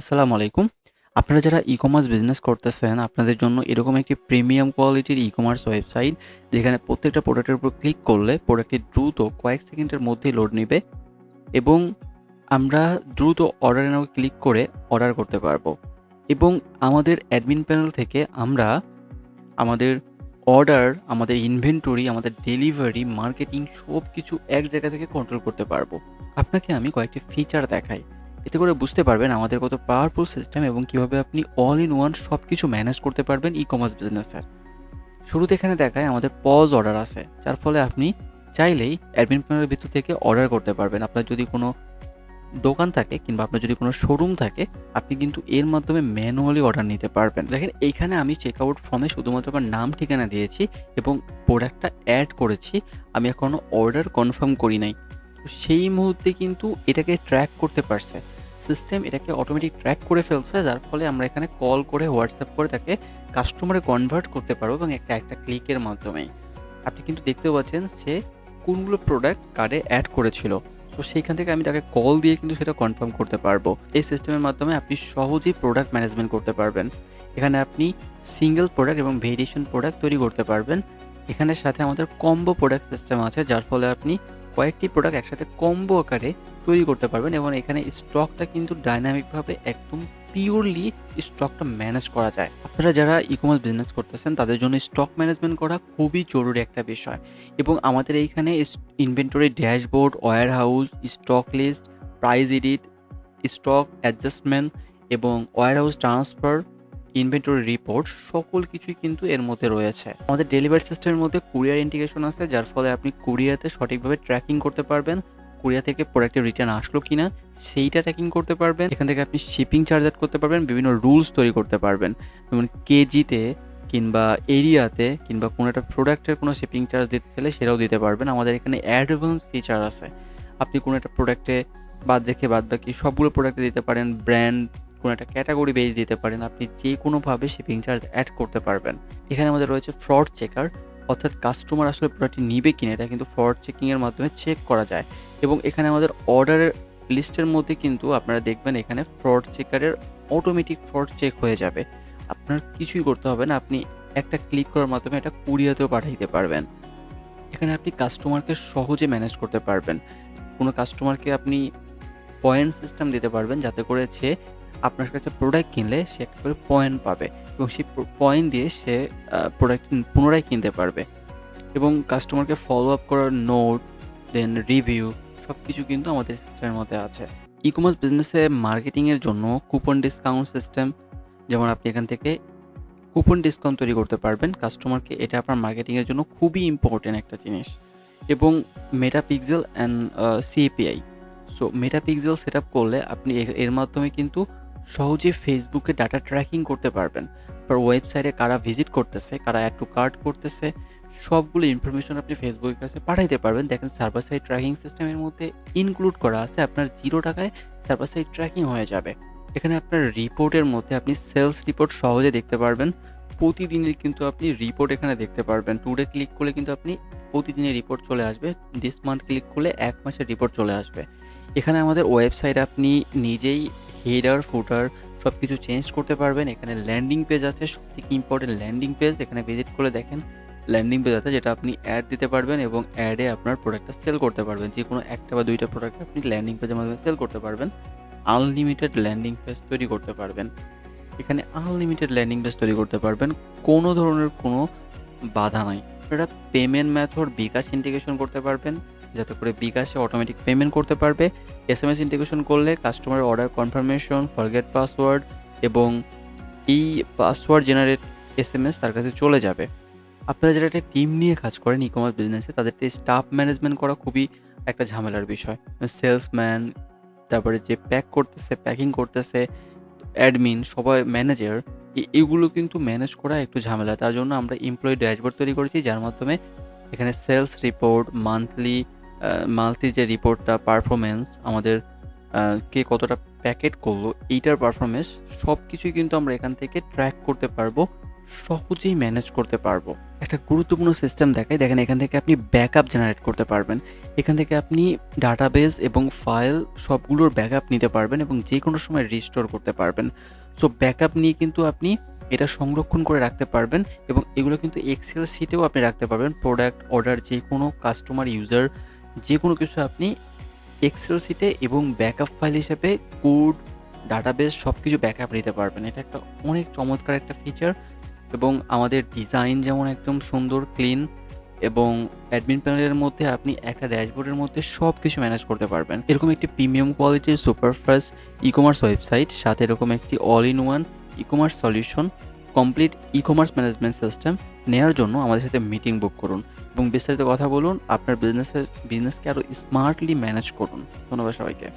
আসসালামু আলাইকুম। আপনারা যারা ই-কমার্স বিজনেস করতেছেন, আপনাদের জন্য এরকম একটি প্রিমিয়াম কোয়ালিটির ই-কমার্স ওয়েবসাইট, যেখানে প্রত্যেকটা প্রোডাক্টের উপর ক্লিক করলে প্রোডাক্টটি দ্রুত কয়েক সেকেন্ডের মধ্যেই লোড নিবে এবং আমরা দ্রুত অর্ডারে নাও ক্লিক করে অর্ডার করতে পারবো। এবং আমাদের অ্যাডমিন প্যানেল থেকে আমরা আমাদের অর্ডার, আমাদের ইনভেন্টরি, আমাদের ডেলিভারি, মার্কেটিং সবকিছু এক জায়গা থেকে কন্ট্রোল করতে পারবো। আপনাকে আমি কয়েকটি ফিচার দেখাই। এতে করে বুঝতে পারবেন আমাদের কত পাওয়ারফুল সিস্টেম এবং কিভাবে আপনি অল ইন ওয়ান সবকিছু ম্যানেজ করতে পারবেন ই-কমার্স বিজনেসের। শুরুতে এখানে দেখায় আমাদের পজ অর্ডার আছে, যার ফলে আপনি চাইলেই অ্যাডমিন প্যানেলের ভিতর থেকে অর্ডার করতে পারবেন। আপনার যদি কোনো দোকান থাকে কিংবা আপনার যদি কোনো শোরুম থাকে, আপনি কিন্তু এর মাধ্যমে ম্যানুয়ালি অর্ডার নিতে পারবেন। দেখেন এইখানে আমি চেকআউট ফর্মে শুধুমাত্র আমার নাম ঠিকানা দিয়েছি এবং প্রোডাক্টটা অ্যাড করেছি। আমি এখনও অর্ডার কনফার্ম করি নাই। তো সেই মুহূর্তে কিন্তু এটাকে ট্র্যাক করতে পারছে। সিস্টেম এটাকে অটোমেটিক ট্র্যাক করে ফেলছে, যার ফলে আমরা এখানে কল করে হোয়াটসঅ্যাপ করে তাকে কাস্টমারে কনভার্ট করতে পারবো এবং একটা ক্লিকের মাধ্যমেই। আপনি কিন্তু দেখতেও পাচ্ছেন সে কোনগুলো প্রোডাক্ট কার্ডে অ্যাড করেছিল। তো সেইখান থেকে আমি তাকে কল দিয়ে কিন্তু সেটা কনফার্ম করতে পারবো। এই সিস্টেমের মাধ্যমে আপনি সহজেই প্রোডাক্ট ম্যানেজমেন্ট করতে পারবেন। এখানে আপনি সিঙ্গেল প্রোডাক্ট এবং ভেরিয়েশন প্রোডাক্ট তৈরি করতে পারবেন। এখানের সাথে আমাদের কম্বো প্রোডাক্ট সিস্টেম আছে, যার ফলে আপনি কয়েকটি প্রোডাক্ট একসাথে কম্বো আকারে তৈরি করতে পারবেন এবং এখানে স্টকটা কিন্তু ডাইনামিকভাবে একদম পিওরলি স্টকটা ম্যানেজ করা যায়। আপনারা যারা ই-কমার্স বিজনেস করতেছেন তাদের জন্য স্টক ম্যানেজমেন্ট করা খুবই জরুরি একটা বিষয় এবং আমাদের এইখানে inventory dashboard, warehouse, stock list, price edit, stock adjustment এবং ওয়্যারহাউস ট্রান্সফার, ইনভেন্টরি রিপোর্ট সকল কিছুই কিন্তু এর মধ্যে রয়েছে। আমাদের ডেলিভারি সিস্টেমের মধ্যে কুরিয়ার ইন্টিগ্রেশন আছে, যার ফলে আপনি কুরিয়াতে সঠিকভাবে ট্র্যাকিং করতে পারবেন। কুরিয়ার থেকে প্রোডাক্টের রিটার্ন আসলো কিনা সেইটা ট্র্যাকিং করতে পারবেন। এখান থেকে আপনি শিপিং চার্জ অ্যাড করতে পারবেন, বিভিন্ন রুলস তৈরি করতে পারবেন। যেমন কেজিতে কিংবা এরিয়াতে কিংবা কোনো একটা প্রোডাক্টের কোনো শিপিং চার্জ দিতে চাইলে সেটাও দিতে পারবেন। আমাদের এখানে অ্যাডভান্স ফিচার আছে। আপনি কোনো একটা প্রোডাক্টে বাদবাকি সবগুলো প্রোডাক্টে দিতে পারেন। ব্র্যান্ড, কোনো একটা ক্যাটাগরি বেস দিতে পারেন। আপনি যে কোনোভাবে শিপিং চার্জ অ্যাড করতে পারবেন। এখানে আমাদের রয়েছে ফ্রড চেকার, অর্থাৎ কাস্টমার আসলে প্রোডাক্টটি নিবে কিনা এটা কিন্তু ফ্রড চেকিংয়ের মাধ্যমে চেক করা যায় এবং এখানে আমাদের অর্ডারের লিস্টের মধ্যে কিন্তু আপনারা দেখবেন এখানে ফ্রড চেকারের অটোমেটিক ফ্রড চেক হয়ে যাবে। আপনার কিছুই করতে হবে না। আপনি একটা ক্লিক করার মাধ্যমে এটা কুরিয়াতেও পাঠাইতে পারবেন। এখানে আপনি কাস্টমারকে সহজে ম্যানেজ করতে পারবেন। কোনো কাস্টমারকে আপনি পয়েন্ট সিস্টেম দিতে পারবেন, যাতে করে সে আপনার কাছে প্রোডাক্ট কিনলে সে একটা করে পয়েন্ট পাবে এবং সেই পয়েন্ট দিয়ে সে প্রোডাক্ট পুনরায় কিনতে পারবে এবং কাস্টমারকে ফলো আপ করার নোট, দেন রিভিউ সবকিছু কিন্তু আমাদের সিস্টেমের মধ্যে আছে। ই-কমার্স বিজনেসে মার্কেটিংয়ের জন্য কুপন ডিসকাউন্ট সিস্টেম, যেমন আপনি এখান থেকে কুপন ডিসকাউন্ট তৈরি করতে পারবেন কাস্টমারকে। এটা আপনার মার্কেটিংয়ের জন্য খুবই ইম্পর্টেন্ট একটা জিনিস। এবং Meta pixel and CPI. So Meta pixel set up করলে আপনি এর মাধ্যমে কিন্তু সহজে ফেসবুকে ডাটা ট্র্যাকিং করতে পারবেন। আপনার ওয়েবসাইটে কারা ভিজিট করতেছে, কারা অ্যাড টু কার্ট করতেছে, সবগুলো ইনফরমেশন আপনি ফেসবুকের কাছে পাঠাইতে পারবেন। দেখেন সার্ভার সাইড ট্র্যাকিং সিস্টেমের মধ্যে ইনক্লুড করা আছে, আপনার 0 টাকায় সার্ভার সাইড ট্র্যাকিং হয়ে যাবে। এখানে আপনার রিপোর্টের মধ্যে আপনি সেলস রিপোর্ট সহজে দেখতে পারবেন। প্রতিদিনের কিন্তু আপনি রিপোর্ট এখানে দেখতে পারবেন। টুডে ক্লিক করলে কিন্তু আপনি প্রতিদিনের রিপোর্ট চলে আসবে। দিস মান্থ ক্লিক করলে 1 মাসের রিপোর্ট চলে আসবে। এখানে আমাদের ওয়েবসাইটে আপনি নিজেই হেডার, ফুটার সবকিছু চেঞ্জ করতে পারবেন। এখানে ল্যান্ডিং পেজ আছে, সবথেকে ইম্পর্টেন্ট ল্যান্ডিং পেজ। এখানে ভিজিট করলে দেখেন ল্যান্ডিং পেজ আছে, যেটা আপনি অ্যাড দিতে পারবেন এবং অ্যাডে আপনার প্রোডাক্টটা সেল করতে পারবেন। যেকোনো 1টা বা 2টা প্রোডাক্ট আপনি ল্যান্ডিং পেজের মাধ্যমে সেল করতে পারবেন। আনলিমিটেড ল্যান্ডিং পেজ তৈরি করতে পারবেন। এখানে আনলিমিটেড ল্যান্ডিং পেজ তৈরি করতে পারবেন। কোনো ধরনের কোনো বাধা নাই। আপনারা পেমেন্ট মেথড বিকাশ ইন্টিগ্রেশন করতে পারবেন, যাতে করে বিকাশে অটোমেটিক পেমেন্ট করতে পারবে। এসএমএস ইন্টিগ্রেশন করলে কাস্টমারের অর্ডার কনফার্মেশন, ফরগেট পাসওয়ার্ড এবং এই পাসওয়ার্ড জেনারেট এসএমএস তার কাছে চলে যাবে। আপনারা যারা একটা টিম নিয়ে কাজ করেন ই-কমার্স বিজনেসে, তাদেরকে স্টাফ ম্যানেজমেন্ট করা খুবই একটা ঝামেলার বিষয়। সেলসম্যান, তারপরে যে প্যাকিং করতেছে, অ্যাডমিন, সবাই ম্যানেজার, এগুলো কিন্তু ম্যানেজ করা একটু ঝামেলা। তার জন্য আমরা এমপ্লয়ি ড্যাশবোর্ড তৈরি করেছি, যার মাধ্যমে এখানে সেলস রিপোর্ট, মান্থলি যে রিপোর্টটা, পারফরম্যান্স, আমাদের কে কতটা প্যাকেট করলো এইটার পারফরম্যান্স সব কিছুই কিন্তু আমরা এখান থেকে ট্র্যাক করতে পারবো সহজেই ম্যানেজ করতে পারবো। একটা গুরুত্বপূর্ণ সিস্টেম দেখাই, দেখেন এখান থেকে আপনি ব্যাকআপ জেনারেট করতে পারবেন। এখান থেকে আপনি ডাটাবেস এবং ফাইল সবগুলোর ব্যাকআপ নিতে পারবেন এবং যে কোনো সময় রিস্টোর করতে পারবেন। সো ব্যাকআপ নিয়ে কিন্তু আপনি এটা সংরক্ষণ করে রাখতে পারবেন এবং এগুলো কিন্তু এক্সেল শিটেও আপনি রাখতে পারবেন। প্রোডাক্ট, অর্ডার, যে কোনো কাস্টমার, ইউজার, যে কোনো কিছু আপনি এক্সেল শিটে এবং ব্যাকআপ ফাইল হিসেবে কোড, ডাটাবেস সব কিছু ব্যাকআপ নিতে পারবেন। এটা একটা অনেক চমৎকার একটা ফিচার এবং আমাদের ডিজাইন যেমন একদম সুন্দর, ক্লিন এবং অ্যাডমিন প্যানেলের মধ্যে আপনি একটা ড্যাশবোর্ডের মধ্যে সব কিছু ম্যানেজ করতে পারবেন। এরকম একটি প্রিমিয়াম কোয়ালিটির সুপারফাস্ট ই-কমার্স ওয়েবসাইট, সাথে এরকম একটি all in one e-commerce solution, complete e-commerce management system নেওয়ার জন্য আমাদের সাথে মিটিং বুক করুন এবং বিস্তারিত কথা বলুন। আপনার বিজনেসকে আরও স্মার্টলি ম্যানেজ করুন। ধন্যবাদ সবাইকে।